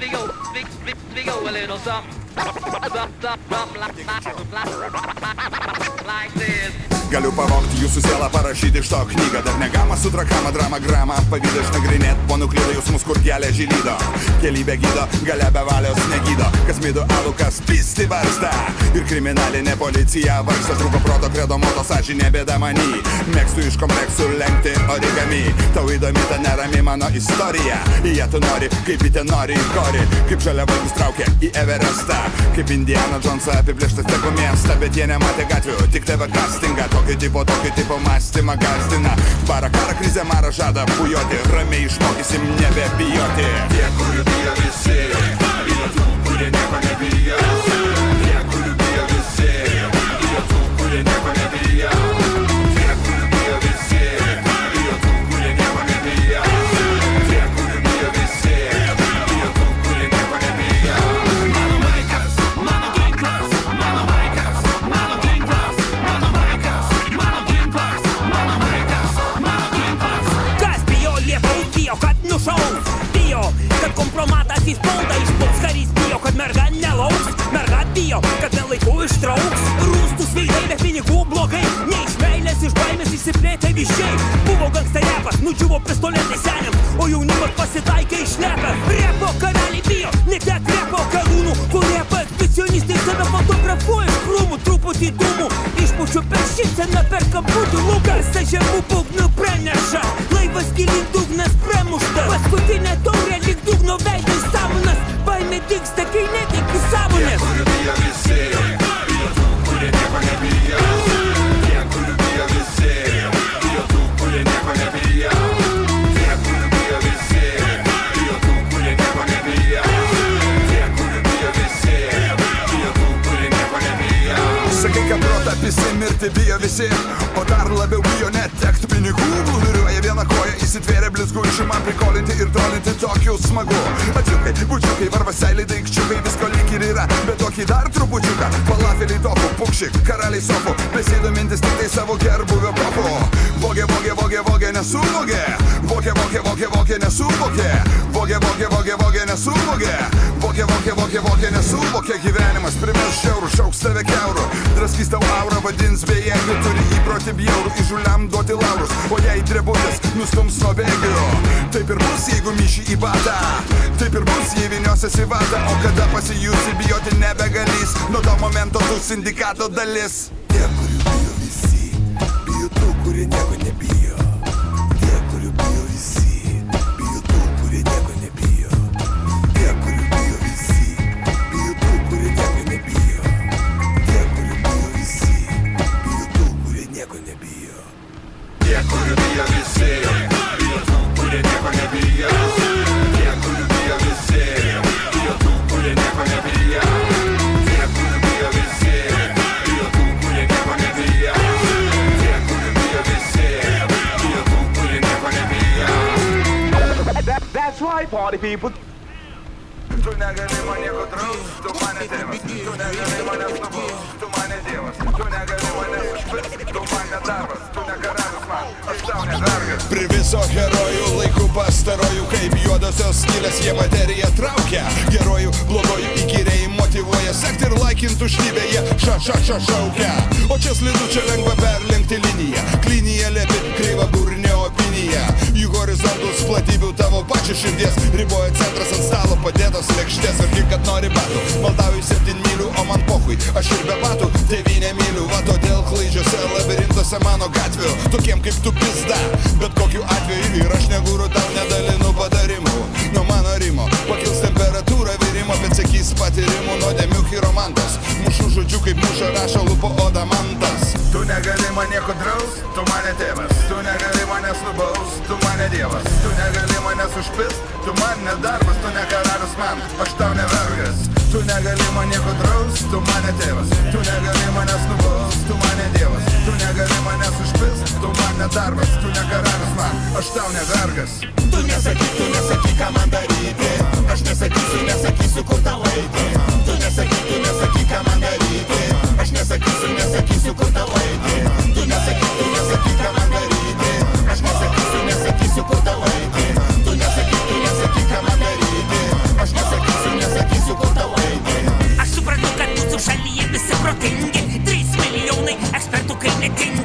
we go a little something like this. Galiu pavogti jūsų sielą, parašyti iš to knygą. Dar negama sutrakama, drama gramą pavydą išnagrinėt, po nuklydo jausmus, kur kelią žylydo. Kelybė gydo, galia be valios negydo. Kas mydo alų, kas pisti varsta. Ir kriminalinė policija vargsta, trūko proto, kredo moto, sąžinė bėda many. Mėgstu iš kompleksų lenkti origami. Tau įdomi ta nerami mano istorija. Į ją tu nori, kaip į ten nori į korį. Kaip žalia vaikus traukia į Everestą. Kaip Indiana Jonesą apiplėštas teko miestą. Bet jie nematė gatvių, tik TV castingą. Tokio tipo mąstymą gazdina. Bara karą krizę marą žada bujoti. Ramiai išmokysim nebebijoti. Tie, kurių bijo visi, bijo tų, kurie nieko nebijo. Tie, kurių bijo visi, bijo tų, kurie nieko nebijo. Tie, kurių bijo visi, bijo tų, kurie nieko nebijo. Tie, kurių bijo visi, bijo tų, kurie nieko nebijo. Mano vaikas, mano ginklas, mano vaikas, mano ginklas, mano vaikas. Kas bijo lietaus, bijo, kad nušaus. Bijo, kad kompromatas į spaudą išplauks. Karys bijo, kad merga nelauks. Merga bijo, kad nelaiku ištrauks. Rūstus veidai be pinigų blogai. Ne iš meilės, iš baimės išsiplėtė viščiai. Buvo gangsta repas, nudžiuvo pistoletai seniam. O jaunimas pasitaikė išlepę. Repo karaliai bijo, ne tiek repo karūnų. Kur repo ekspicionistai save fotografuoja iš krūmų. Truputį dūmų, išpučiu per šypseną per kabutį. Lukas žemų būgnų praneša. Laivas gilin dugnas pramušta. Paskutinė taurė lyg dugno veidas savonas. Baimė dingsta, kai netiki savonės. Tie, kurių bijo visi, bijo tų, kurie nieko nebijo. Tie, kurių bijo visi, bijo tų, kurie nieko nebijo. Tie, kurių bijo visi, bijo tų, kurie nieko nebijo. Tie, kurių bijo visi, bijo tų, kurie nieko nebijo. Sakai, kad protą prisimirti bijo visi, o dar labiau bijo netekt pinigų. Plūduriuoja vieną koją, įsitvėrė blizgučių, man prikolinti ir trolinti tokiu smagu. Ačiukai, bučiukai, varvaseiliai, daikčiukai, visko lyg ir yra, bet tokį dar trupučiuką. Falafeliai topų, pukšik, karaliai sofų, besidomintis tik tai savo gerbuvio profu. Vogė, vogė, vogė, vogė, nesuvogė. Vogė, vogė, vogė, vogė, nesuvogė. Vogė, vogė, vogė, vogė, nesuvogė. Vogė, vogė, vogė, vogė, nesuvogė. Gyvenimas primės žiaurų, šauks tave kiaurų. Draskys tau aurą, vadins bejėgių. Turi įprotį bjaurų, įžuliam duoti laurus. O jei drebutis nustums nuo bėgių. Taip ir bus, jeigu myši į batą. Taip ir bus, jei vyniosies į vatą. O kada pasijusi, bijoti nebegalys. Nuo to momento tu sindikato dalis. Tie, kurių bijo visi, bijo tų, kurie nieko nebijo. Tie, kurių bijo visi, bijo tų, kurie nieko nebijo. Tie, kurių bijo visi, bijo tų, kurie nieko nebijo. Tie, kurių bijo visi, bijo tų, kurie nieko nebijo. Tie, kurių bijo visi, bijo tų, kurie nieko nebijo. Tie, kurių bijo visi, bijo tų, kurie nieko nebijo. Tie, kurių bijo visi, bijo tų, kurie nieko nebijo. Tie, kurių bijo visi, bijo tų, kurie nieko nebijo. That's right, party people. Tu negali man nieko draust, tu mane tėvas. Tu negali manęs nubaust, tu mane dievas. Tu negali manęs užpist, tu man nedarbas. Tu ne karalius man, aš tau nedargas. Priviso herojų laikų pastarojų, kaip juodosios skylės jie materiją traukia. Gerojų, blogojų įkyriai motyvuoja sekti ir laikint tuštybę jie šaukia. O čia slidu, čia lengva perlenkti liniją. Klinija lėpi, kreiva burnė opinija. Jų horizontus platybių tavo pačių širdies riboja centras ant stalo padėtos lėkštės. Ir kaip kad nori batų, maldauju 7 mylių, o man pochui. Aš ir be batų 9 mylių, va todėl klaidžiuose labirintuose mano gatvių. Tokiem kaip tu pizda, bet kokiu atveju ir aš negūru tau nedalinu patarimų. Nuo mano rimo pakils temperatūra virimo, bet sakys patyrimų nuodėmių chiromantas. Mušu žodžiu kaip muša rašo lupo odamantas. Tu negali man nieko draust, tu mane tėvas. Tu negali manęs nubaust, tu mane dievas. Tu negali manęs užpist, tu man nedarbas. Tu ne karalius man, aš tau ne vergas. Tu negali man nieko draust, tu mane tėvas. Tu negali manęs nubaust, tu mane dievas. Tu negali manęs užpist, tu man nedarbas. Tu ne karalius man, aš tau ne vergas. Tu nesakyk, ką man daryti. Aš nesakysiu, kur tau eiti. Tu nesakyk, ką man daryti. Aš nesakysiu, kur tau eiti. Tu nesakyk, ką man daryti. Aš nesakysiu, kur tau eiti. Tu nesakyk, ką man daryti. Aš nesakysiu. paspirtukai netinka.